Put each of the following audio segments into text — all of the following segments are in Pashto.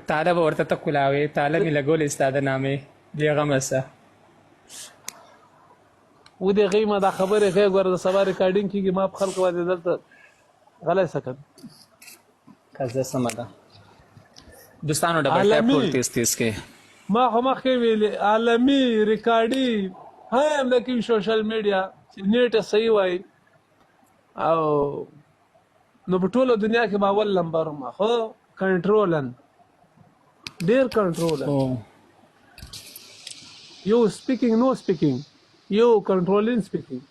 تعالی به ورته ته کولاوې تعالی مې لګولې ستا د نامې بېغمه سه ودې غي ما دا خبرې کوي ګوره د سبا ریکارډینګ کېږي ما په خلکو باندې دلته غلی سکن قضیه سمه ده دوستانو ډبل ټاپ ټول تیز تیز کې ما خو مخکې ویلې عالمي ریکارډي هم لیکن سوشل میډیا چې نیټ صحیح وای او نو په ټوله دنیا کې ما اول نمبر ما خو کنټرولن ډیر کنټرولن یو سپیکینګ نو سپیکینګ یو کنټرولینګ سپیکینګ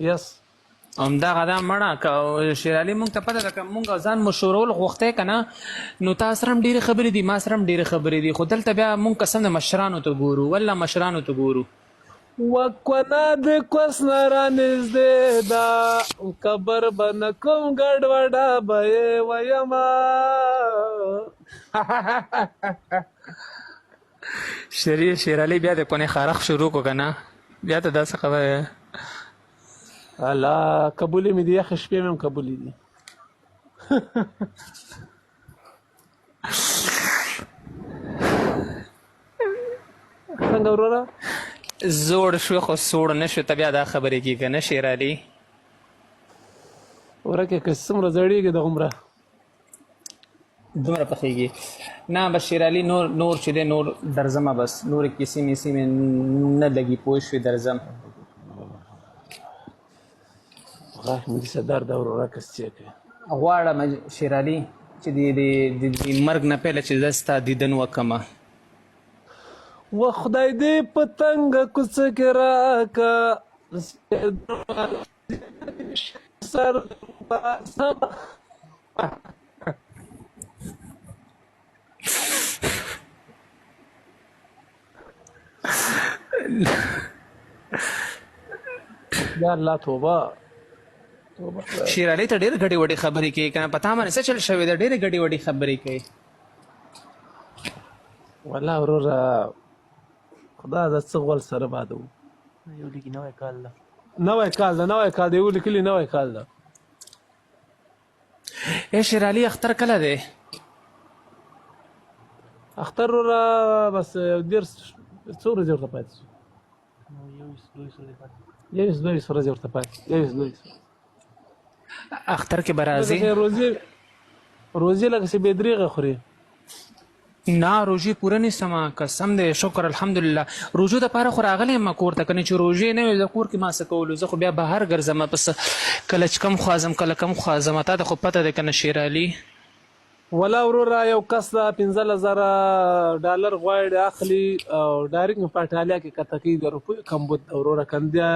یس همدغه دا مړه که شیر علي مونږ ته پته ده که مونږ ځان مشورول غوښتی که نه نو تا سره هم ډېرې خبرې دي ما سره هم ډېرې خبرې دي خو دلته بیا مونږ قسم د مشرانو ته ګورو والله مشرانو ته ګورو وکونه د کوس نه رانږدې ده قبر به نه کوم ګډوډه به یې ویمه شیر علي بیا د کونې خارخ شروع کړو که نه بیا ته داسې خبره الله قبولې مې دي یخې شپې مې هم قبولې دي څنګه وروره زوړ شو خو سوړ نه شو ته بیا دا خبرې کېږي که نه شیر علي ورکې که څومره زړېږي دغومره دومره پخېږي نه بس شیر علي نور چې دی نور درځمه بس نورې کیسې میسې مې نه لګي پوه شوې درځم غاښ مې دسه درد او وروره کس چې کوي غواړم شیر علي چې د مرګ نه پهله چې زه ستا دیدن وکړمه و خدای دې په تنګه کوڅه کې راکه سر یا الله توبه شیر علي ته ډېر ګډې وډې خبرې کوي که نه په تا باندې څه چل شوی ده ډېرې ګډې وډې خبرې کوي والله وروره خدا دا څه غول سره باده و یو لیکي نوی کال ده نوی کال ده نوی کال ده یو لیکلي نوی کال ده ای شیر علي اختر کله دی اختر وروره بس ډېر څو ورځې ورته پاتې شو یویشت دویشت ورځې ورته پاتې یویشت دویشت اختر کې به راځې روزې لکه چې بې درېغه خوري نه روژې پوره نیسم قسم دی شکر الحمدلله روژو دپاره خو راغلی یم کور ته که نه چې روژې نه وي زه کور کې ما څه کولو زه خو بیا بهر ګرځم پس کله چې کم خواځم کله کم خواځم تا ته خو پته دی که نه شیر علي ولا وروره یو کس دا 15,000 ډالر غواړي اخلي او ډایرکټ په اټالیا کې کته کوي د روپیو کمبود وروره کنده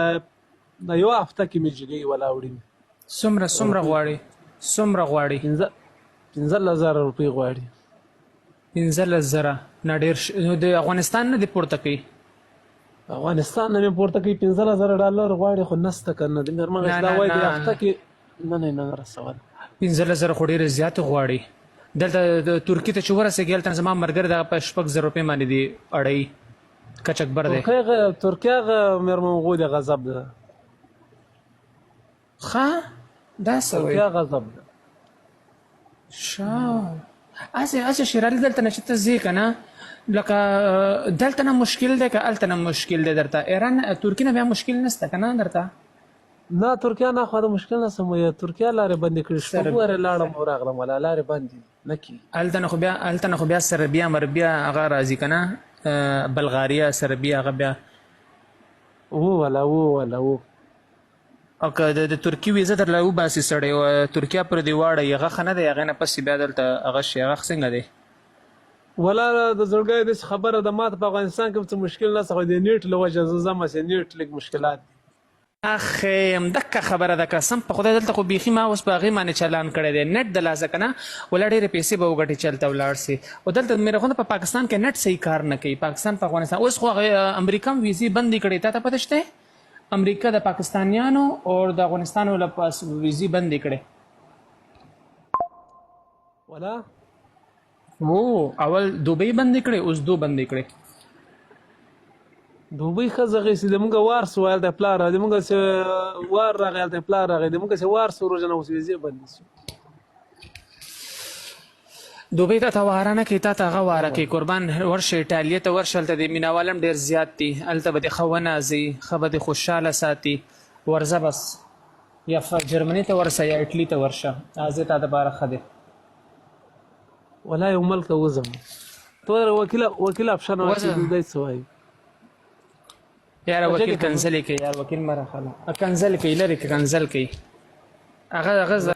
د یو هفته کې مې جګوي ولا وړي څومره غواړي 15,000 روپۍ غواړي 15,000 نه ډېر د افغانستان نه دې پورته کوي افغانستان نه مې پورته کوي 15,000 ډالر غواړي خو نسته که نه د مېرمنې دا وایي د هفته کې نه رسول 15,000 خو ډېرې زیاتې غواړي دلته ترکي ته چې ورسېږي هلته زما ملګری دغه په 6,000 روپۍ باندې دی اړوي کچکبر دی ترکیه هغه مېرمن غودې غضب ده ښه دا څه وایي ترکیه غضب ده هسې شیر علي دلته نه چې ته ځې که نه لکه دلته نه مشکل دی که هلته نه مشکل دی درته ایران ترکي نه بیا مشکل نشته که نه درته نه ترکیه نه خو د مشکل نه سم ترکیه لارې بندې کړي شپږ وارې لاړم او راغلم ولا لارې بندې نه کي هلته نه خو بیا سربیا مربیا هغه راځي که نه بلغاریا سربیا هغه بیا ولا او که د ترکي ویزه درله وباسي سړی ترکیه پر دې واړوي هغه ښه نه دی هغې نه پسې بیا دلته هغه شي هغه څنګه دی ولا د زړګۍ داسې خبره ده ما ته په افغانستان کې څه مشکل نه څه د نیټ له وجې زه ځم چې نیټ لږ مشکلات دي اخې همدکه خبره ده قسم په خدای دلته خو بیخي ما اوس په هغې باندې چالان کړی دی نټ د لاسه که نه ولا ډېرې پیسې به وګټې چلته ولاړ سي او دلته مېره خونده په پاکستان کې نټ صحیح کار نه کوي پاکستان په افغانستان اوس خو امریکا هم ویزې بندې کړې تا ته پته شته امریکا د پاکستانیانو او د افغانستانو لپاره ویزې بندې کړې ولا اول دوبۍ بندې کړې اوس دو بندې کړې دوبۍ ښځه غیسي د مونږ وار سو ویل د پلار د مونږ وار راغی د پلار راغی د مونږ وار سو روزنه اوس ویزې بندې سو دوبۍ ته واره نه کوي، تا ته هغه واره کوي. قربان ورشه ایټالیا ته ورشه، هلته د مینوالم ډېر زیات دي، هلته به دې ښه ونازي، ښه به دې خوشحاله ساتي. ورځه بس یا جرمني ته ورشه یا اټلي ته ورشه، هغه تا دپاره ښه دی. ولا یو ملک وزم تو وکیل افشان دی څه وایي یاره وکیل کنځلې کوي، یار وکیل مه راخله، کنځل کوي، لرې که کنځل کوي هغه